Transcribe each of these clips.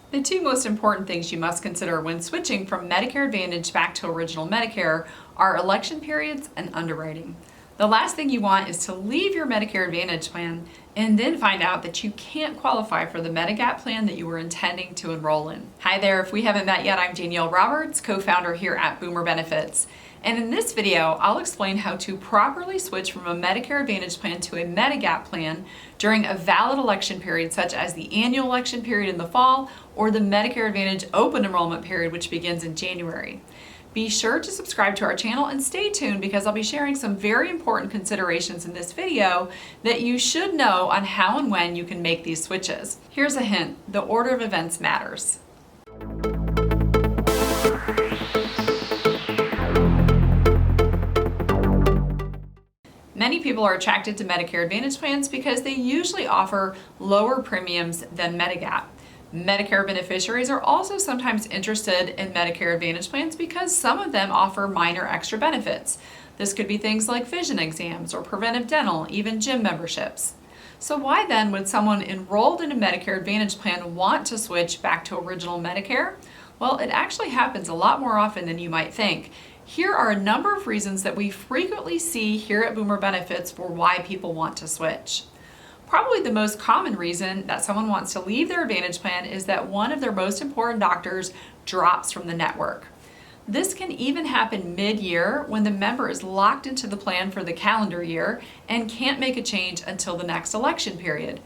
The two most important things you must consider when switching from Medicare Advantage back to Original Medicare are election periods and underwriting. The last thing you want is to leave your Medicare Advantage plan and then find out that you can't qualify for the Medigap plan that you were intending to enroll in. Hi there, if we haven't met yet, I'm Danielle Roberts, co-founder here at Boomer Benefits. And in this video, I'll explain how to properly switch from a Medicare Advantage plan to a Medigap plan during a valid election period, such as the annual election period in the fall or the Medicare Advantage open enrollment period, which begins in January. Be sure to subscribe to our channel and stay tuned because I'll be sharing some very important considerations in this video that you should know on how and when you can make these switches. Here's a hint: the order of events matters. Many people are attracted to Medicare Advantage plans because they usually offer lower premiums than Medigap. Medicare beneficiaries are also sometimes interested in Medicare Advantage plans because some of them offer minor extra benefits. This could be things like vision exams or preventive dental, even gym memberships. So why then would someone enrolled in a Medicare Advantage plan want to switch back to Original Medicare? Well, it actually happens a lot more often than you might think. Here are a number of reasons that we frequently see here at Boomer Benefits for why people want to switch. Probably the most common reason that someone wants to leave their Advantage plan is that one of their most important doctors drops from the network. This can even happen mid-year when the member is locked into the plan for the calendar year and can't make a change until the next election period.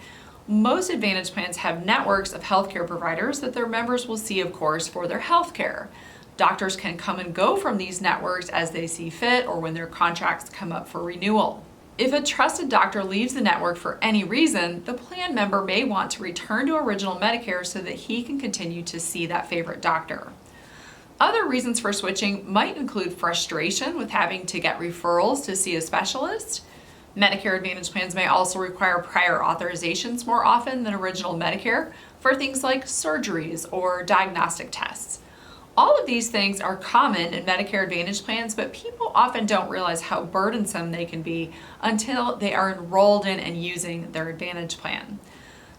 Most Advantage plans have networks of healthcare providers that their members will see, of course, for their healthcare. Doctors can come and go from these networks as they see fit or when their contracts come up for renewal. If a trusted doctor leaves the network for any reason, the plan member may want to return to Original Medicare so that he can continue to see that favorite doctor. Other reasons for switching might include frustration with having to get referrals to see a specialist. Medicare Advantage plans may also require prior authorizations more often than Original Medicare for things like surgeries or diagnostic tests. All of these things are common in Medicare Advantage plans, but people often don't realize how burdensome they can be until they are enrolled in and using their Advantage plan.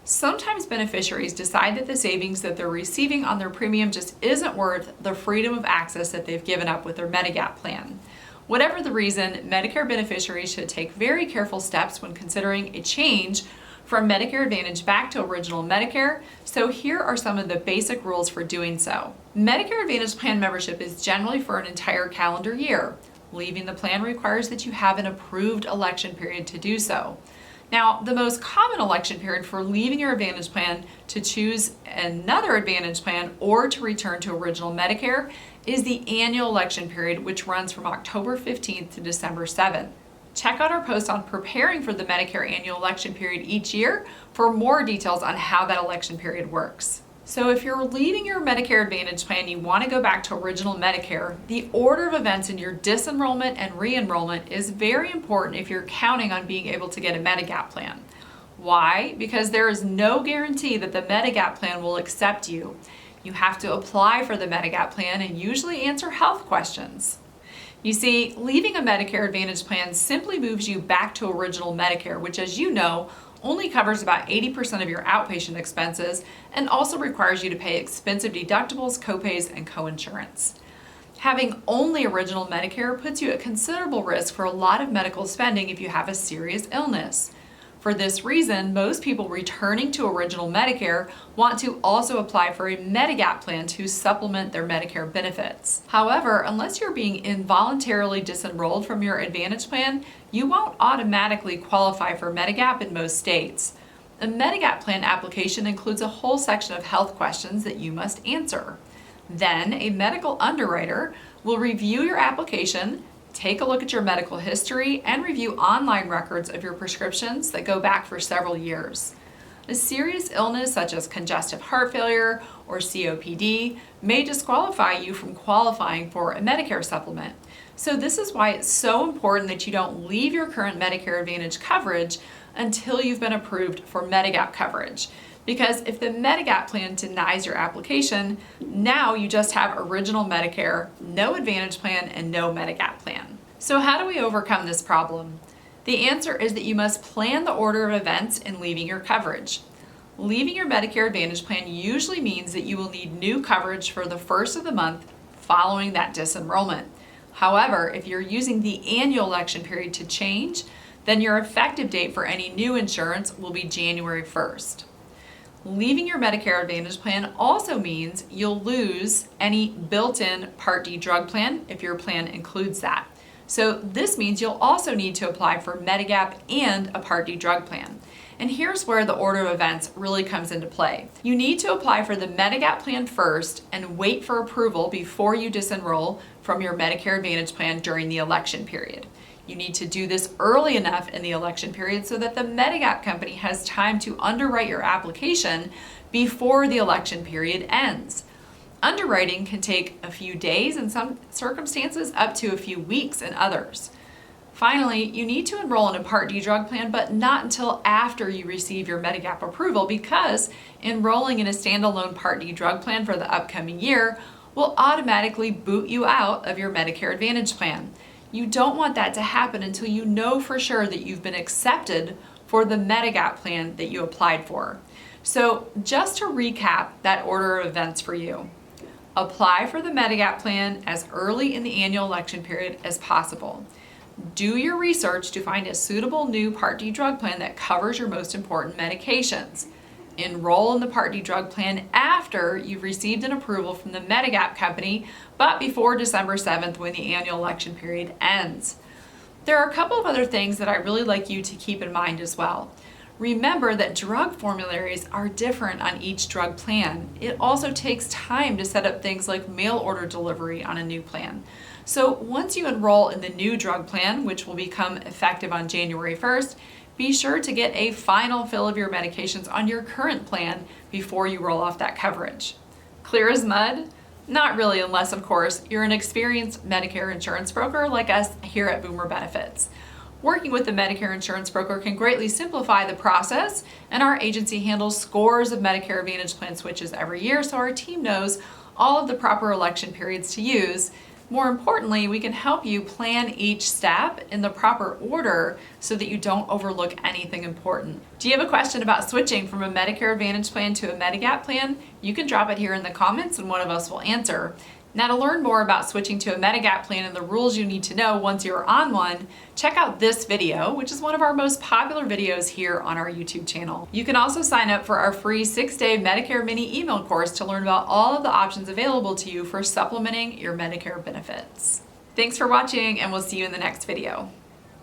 Sometimes beneficiaries decide that the savings that they're receiving on their premium just isn't worth the freedom of access that they've given up with their Medigap plan. Whatever the reason, Medicare beneficiaries should take very careful steps when considering a change from Medicare Advantage back to Original Medicare, so here are some of the basic rules for doing so. Medicare Advantage plan membership is generally for an entire calendar year. Leaving the plan requires that you have an approved election period to do so. Now, the most common election period for leaving your Advantage plan to choose another Advantage plan or to return to Original Medicare is the annual election period, which runs from October 15th to December 7th. Check out our post on preparing for the Medicare annual election period each year for more details on how that election period works. So if you're leaving your Medicare Advantage plan and you want to go back to Original Medicare, the order of events in your disenrollment and re-enrollment is very important if you're counting on being able to get a Medigap plan. Why? Because there is no guarantee that the Medigap plan will accept you. You have to apply for the Medigap plan and usually answer health questions. You see, leaving a Medicare Advantage plan simply moves you back to Original Medicare, which, as you know, only covers about 80% of your outpatient expenses and also requires you to pay expensive deductibles, copays, and coinsurance. Having only Original Medicare puts you at considerable risk for a lot of medical spending if you have a serious illness. For this reason, most people returning to Original Medicare want to also apply for a Medigap plan to supplement their Medicare benefits. However, unless you're being involuntarily disenrolled from your Advantage plan, you won't automatically qualify for Medigap in most states. A Medigap plan application includes a whole section of health questions that you must answer. Then, a medical underwriter will review your application, take a look at your medical history, and review online records of your prescriptions that go back for several years. A serious illness such as congestive heart failure or COPD may disqualify you from qualifying for a Medicare supplement. So this is why it's so important that you don't leave your current Medicare Advantage coverage until you've been approved for Medigap coverage. Because if the Medigap plan denies your application, now you just have Original Medicare, no Advantage plan, and no Medigap plan. So how do we overcome this problem? The answer is that you must plan the order of events in leaving your coverage. Leaving your Medicare Advantage plan usually means that you will need new coverage for the first of the month following that disenrollment. However, if you're using the annual election period to change, then your effective date for any new insurance will be January 1st. Leaving your Medicare Advantage plan also means you'll lose any built-in Part D drug plan if your plan includes that. So this means you'll also need to apply for Medigap and a Part D drug plan. And here's where the order of events really comes into play. You need to apply for the Medigap plan first and wait for approval before you disenroll from your Medicare Advantage plan during the election period. You need to do this early enough in the election period so that the Medigap company has time to underwrite your application before the election period ends. Underwriting can take a few days in some circumstances, up to a few weeks in others. Finally, you need to enroll in a Part D drug plan, but not until after you receive your Medigap approval, because enrolling in a standalone Part D drug plan for the upcoming year will automatically boot you out of your Medicare Advantage plan. You don't want that to happen until you know for sure that you've been accepted for the Medigap plan that you applied for. So just to recap that order of events for you: apply for the Medigap plan as early in the annual election period as possible. Do your research to find a suitable new Part D drug plan that covers your most important medications. Enroll in the Part D drug plan after you've received an approval from the Medigap company, but before December 7th, when the annual election period ends. There are a couple of other things that I'd really like you to keep in mind as well. Remember that drug formularies are different on each drug plan. It also takes time to set up things like mail order delivery on a new plan. So once you enroll in the new drug plan, which will become effective on January 1st, be sure to get a final fill of your medications on your current plan before you roll off that coverage. Clear as mud? Not really, unless, of course, you're an experienced Medicare insurance broker like us here at Boomer Benefits. Working with the Medicare insurance broker can greatly simplify the process, and our agency handles scores of Medicare Advantage plan switches every year, so our team knows all of the proper election periods to use. More importantly, we can help you plan each step in the proper order so that you don't overlook anything important. Do you have a question about switching from a Medicare Advantage plan to a Medigap plan? You can drop it here in the comments and one of us will answer. Now, to learn more about switching to a Medigap plan and the rules you need to know once you're on one, check out this video, which is one of our most popular videos here on our YouTube channel. You can also sign up for our free 6-day Medicare mini email course to learn about all of the options available to you for supplementing your Medicare benefits. Thanks for watching, and we'll see you in the next video.